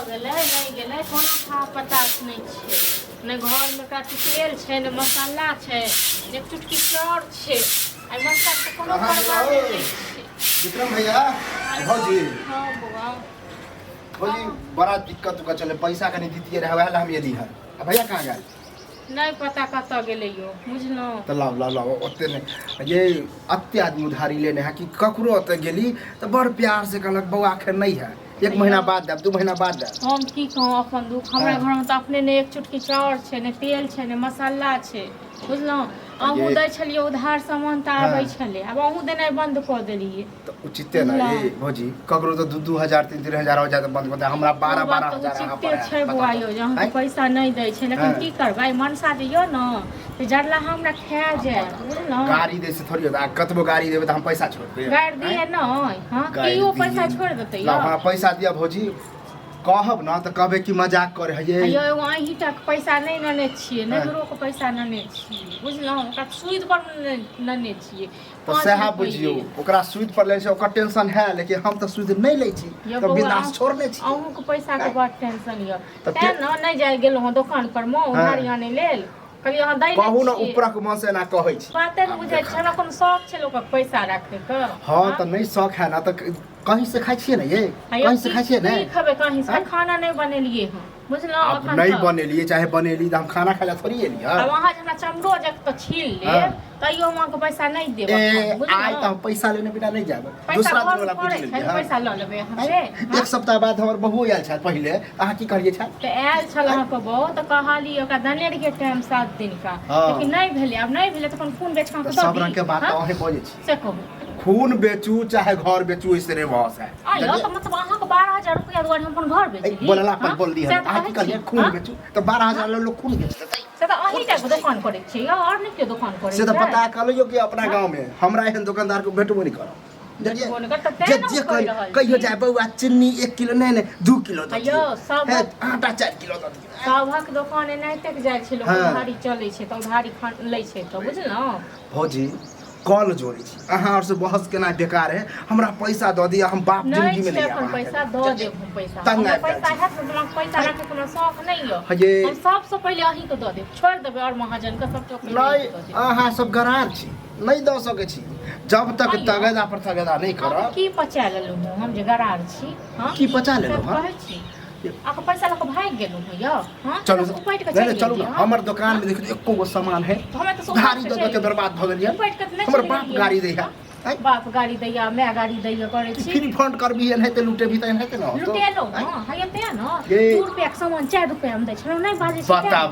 गेलै नहीं गेलै कोनो खा पता नहीं छै ने घर में काटी तेल छै ने मसाला छै ने चुटकी चाउर छै आई मसाला के कोनो परवाह नहीं छै विक्रम भैया भौजी हां बुआ भौजी बड़ा दिक्कत का चले पैसा कनी दीतिए रहे वाला हम ये दी है अब भैया कहां गए नहीं पता कत गेलै यो बुझलो तो लाओ ओते नहीं ये अत्ते आदमी उधारी लेने है कि ककरो ओते गेली तो बड़ प्यार से कहलक बउआ आखिर नहीं है एक महीना बाद दे 2 महीना बाद दे हम की कहूं अपन दुख हमरा घर में तो अपने ने एक चुटकी चाउर छै ने तेल छै ने मसाला छै बुझलो अहूँ दै छलिए उधार सामान त आबै छले अब अहूँ देनाइ बंद क देलिए तो उचिते ना ये भौजी ककरो तो 2-2000 3-3000 हो जाए तो बंद कर दे हमरा 12-12000 रहा उचिते छै बुआ यो जहाँ के पैसा नहीं दै छै लेकिन की करबै मनसा दियो न तो जरला हमरा खा जाए बुझलो गाड़ी दे से थोड़ी होता कतबो गाड़ी देबे त हम पैसा छोड़ देब गाड़ी दिए नहीं हां कियो पैसा छोड़ देतै ला हां पैसा दिया भौजी कहब ना तो कहबे कि मजाक करे है ये यो अहीं तक पैसा नहीं नने छिए नगरो के पैसा नने छिए बुझलो ओकरा सुध पर नने छिए तो सह बुझियो ओकरा सुध पर ले छै ओकर टेंशन है लेकिन हम तो सुध नहीं ले छी तो बिंदास छोड़ने छी अहूँ के पैसा के बड़ टेंशन य त न नहीं जाय गेलो दुकान पर म उधारी आने लेल कहली अहाँ दै कहू ना ऊपर के मन से ना कहै छी बाते न बुझै छै कोनो शौक छै लोक पैसा राखे के हां तो नहीं शौक है ना तो कहीं से खाई छिए ना ये कहीं से खाई छिए ना नहीं खाबे कहीं से खाना नहीं बनेलिए हम बुझलो अब नहीं बनेलिए चाहे बनेली तो हम खाना खाला थोड़ी एली अब वहां हमरा चमड़ो जक तो छील ले तइयो वहां के पैसा नहीं देब आई तो हम पैसा लेने बिना नहीं जाब दूसरा दिन वाला पूछ लेलिए पैसा ल लेबे हमसे एक सप्ताह बाद हमर बहू आयल छ पहिले अहाँ की करिए छ तो आयल छल अहाँ के बहु तो कहली ओकरा दनेर के टाइम 7 दिन का लेकिन नहीं भेले अब नहीं भेले तो फोन बेच के सब रंग के बात अहे बोले छी से कहू खून बेचू चाहे घर बेचू इसरे बहस है आयो तो मतलब अहाँ के 12000 रुपया दुआरे हम अपन घर बेचली बोलला पर बोल दी है अहाँ की करिए खून बेचू तो 12000 लोग खून बेचते से तो अहीं टा दुकान करे छी और नहीं के दुकान करे से तो पता कलियो कि अपना गांव में हमरा एहन दुकानदार को भेटबो नहीं करो जे कहियो जाए बउआ चीनी 1 किलो नहीं 2 किलो दो अयो सब आटा 4 किलो दो सबहक दुकान एनाइ तक जाय छै लोग उधारी चलै छै त उधारी लै छै त बुझलौ भौजी कॉल जोड़ी छी अहाँ और से बहस केना बेकार है हमरा पैसा दो दिया हम बाप जिंदगी में नहीं अपन पैसा दो दे हम पैसा हमरा पैसा है तो तुम पैसा रखे कोनो शौक नहीं हो हम सबसे पहले अहीं के दो दे छोड़ देबे और महाजन के सब चोक नहीं अहाँ सब गरार छी नहीं दो सके छी जब तक तगेदा पर तगेदा नहीं करब की पचा लेलु हम जे गरार छी हां की पचा लेलु कहै छी आके पैसा लक भाग गेलु भैया हां चलो नहीं चलो ना हमर दुकान में देखियो एको गो सामान है भारी दो के बर्बाद भ गेलिए हमर बाप गाड़ी दैया बाप गाड़ी दैया मैं गाड़ी दैया करे छी फ्री फंड करबी है त लूटे भी त है त न लूटे लो हां है ते न 2 रुपया के सामान 4 रुपया में दै छलो नहीं बाजे छी बताब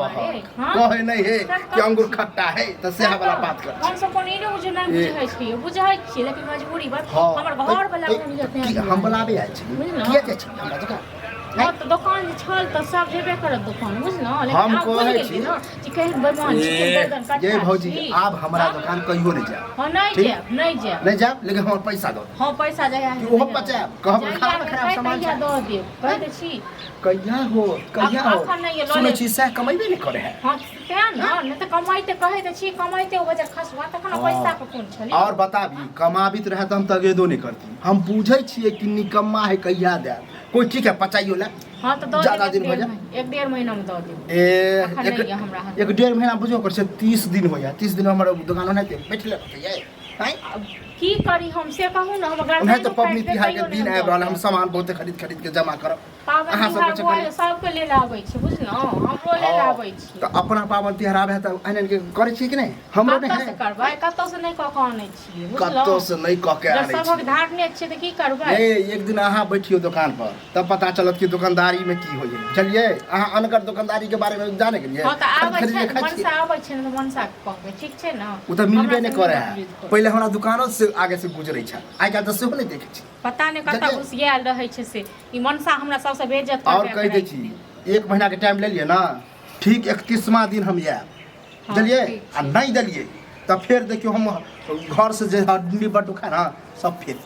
कहे नहीं है कि अंगूर खट्टा है त सेहा वाला बात कर हम सब कोनी ने मुझे नहीं बुझै छी लेकिन मजबूरी बात हमर घर वाला नहीं जते हम बुलाबे आइ छी किया जाय छी हमरा दुकान हां तो दुकान छल त सब जेबे करत दुकान बुझलो लेकिन हम कहै छी न कि कहीं बेमान छी गर्दन काट ये भौजी आब हमरा दुकान कहियो नहीं जाए हां नहीं जाए लेकिन हमर पैसा दो हां पैसा जाय ओहो पचा कहब खाना खराब सामान कहिया दो दे कह दे छी कहिया हो सुनै छी सह कमाइबे नहीं करे है हां क्या न त कमाइते कहै त छी कमाइते ओ वजह खसवा तखन पैसा के कोन छली और बताबी कमाबित रहे त हम तगेदो नहीं करती हम पूछै छिए कि निकम्मा है कहिया दे कोई ठीक है पचाइयो ला हां तो दो ज्यादा दिन हो जा 1.5 महीना में दो दे एक 1.5 महीना बुझो कर से 30 दिन हो जा 30 दिन हमर दुकान नहीं बैठले रहते हैं की करी हम से कहूं न हम गाड़ी नहीं तो पबनी तिहार के दिन आब रहल हम सामान बहुत खरीद के जमा करब अहाँ सब के ले आबै छी बुझलो हमरो ले आबै छी तो अपना पावन तिहार आबे त आनन के करे छी कि नहीं हमरो नहीं है करबै कत्तो से नहीं क के आनै छी बुझलो कत्तो से नहीं क के आनै छी सबक धारने छी त की करबै ए एक दिन अहाँ बैठियो दुकान पर तब पता चलत कि दुकानदारी में की होय चलिए अहाँ अनकर दुकानदारी के बारे में जाने के लिए हां त आबै छै मनसा आबै छै न मनसा कहबै ठीक छै न उ त मिलबे नहीं करे है पहले हमरा दुकानो से आगे से गुजरै छै आइ काल त सेहो नहीं देखे छी पता नहीं कत्ता घुसियाल रहै छै से ई मनसा हमरा सबसे बेइज्जत कर और कह दे छी 1 महीना के टाइम ले लिए ना ठीक 31वां दिन हम आएब चलिए आ नहीं दलिए तब फिर देखियो हम घर से जे हड्डी बटू खा ना सब फेंक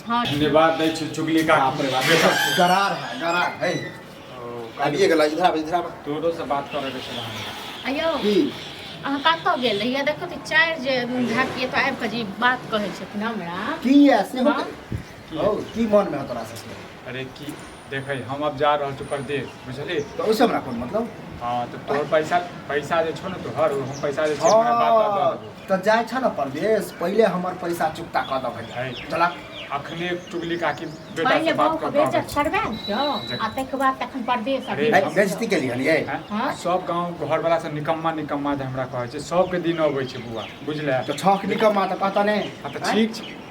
हां धन्यवाद दै छी चुगली का गरार है आबिए गेला इधर तोरो से बात करे के छला आयो की अहाँ कत्तो गेल रहिए देखो त चार जे ढाकिए तो आबि के जी बात कहै छथिन हमरा की है से ओ की मन में तोरा से अरे की देखे हम अब जा रहल छी परदेश बुझली। तो ओइसे हमरा कोन मतलब? हाँ तो तोहर पैसा जे छो न तोहर हम पैसा जे छै हमरा बात दऽ देबो। तो जाय छ न परदेश पहिले हमर पैसा चुकता क दऽ भाई। चला अखने चुगली काकी बेटा पहिले से बहु बात के कर बेइज्जत करबे क्यों आ तक बाद तखन परदेश अरे, अभी हम- बेइज्जती के लिए हलिए। हाँ? सब गांव घर वाला सब निकम्मा जे हमरा कहै छै सबके दिन अबै छै बुआ बुझले। तो छक निकम्मा त कहता ने। हाँ तो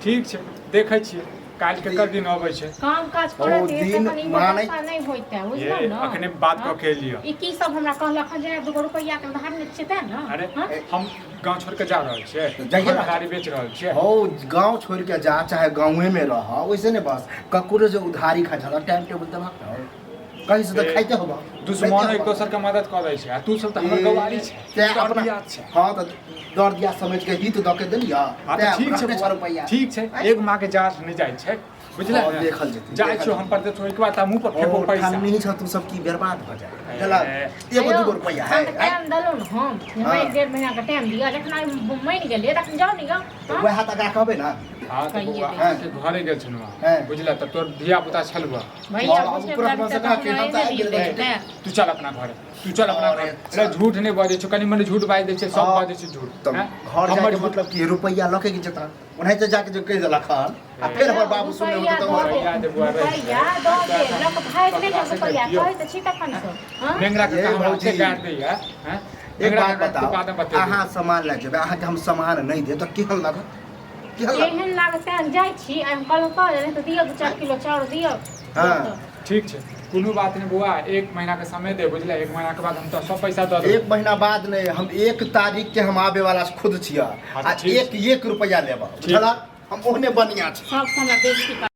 ठीक छै देखै छियै काल्हि केकर दिन अबै छै। काम काज ओ करत दिन तखन ई मानै- व्यवस्था नहि होइते ये बुझलौ न। अखने बात हाँ? कऽ के लिअ। ई की सब हमरा कहलक जे 2 रुपया के उधार नहि छै तें न। अरे हाँ? हम गांव छोड़ के जा रहल छियै जाइए ना। गाड़ी बेच रहल छियै। हो गांव छोड़ के जा चाहे गांवे में रह वैसे ने बस ककरो जो उधारी खा जा टाइम टेबल त कहीं से तो ए, खाइते होबा। दुश्मन एक दोसर के मदद कऽ दै छै आ तू सब तऽ हमर गवारी छै ते तोहर अपना बियाह छै। हां त दर दिया समझ के हित द के देलिया। हाँ तो ठीक छै बुआ, ठीक छै एक माँ के जांच नहीं जाइ छै बुझले हाँ, ने? देखल जेतै, जाइ देखल छौ हम परदेश छोड़ के बाद ता मुंह पर फेंको ओ पैसा। ठान नहीं छ तू सब की बर्बाद हो जाए। चला ए, एगो 2 रुपया है। टाइम दलो न हम हाँ। 1.5 महीना का टाइम दिया जखन आई मान गेलिए तखन जाओ नहीं गा। वह तक कहबे ना। हाँ तो कहिए बुआ दे। हाँ के घरे गेल छनु हाँ। बुझले त तोर धिया पुता छल बुआ। भैया हाँ, पूछे पूरा बड़ा मजा खा के हम त आइ गेल रही। तू चल अपना घरे तू चल अपना अरे, घरे चल। अरे झूठ नहीं बाजै छौ कनी मनी झूठ बाजि दै छै सब हाँ। बाजै छै झूठ तब हैं? घर हमर जाके झूठ- मतलब कि रुपया लके के जता उन्हें तो जाके जो कह देला खान आ फिर हमर बाबू सुने रुपया तो दो रुपया दे बुआ रे। रुपया दो दे लक भाग ले जा रुपया कहे त छी तखन से हां नेंगरा के ये हमरा भौजी। के गाड़ दै है हैं? एक नेंगरा बात के तू बात बताओ बता अहाँ सामान ले जेबे अहाँ के हम सामान नहीं दे तो केहन लागत केहन लागत एहन लागते जाय छी आ हम कहलो त नहीं तो दियो 2-4 किलो चाउर दियो। हाँ। ठीक छै कोनो बात नहीं बुआ 1 महीना के समय दे बुझले 1 महीना के बाद हम तो सब पैसा दऽ देब। 1 महीना बाद नहीं हम 1 तारीख के हम आवे वाला खुद छिया हाँ, आ ठीक। 1 रुपया लेबा बुझला हम ओहने बनिया छी। सब समय बेइज्जती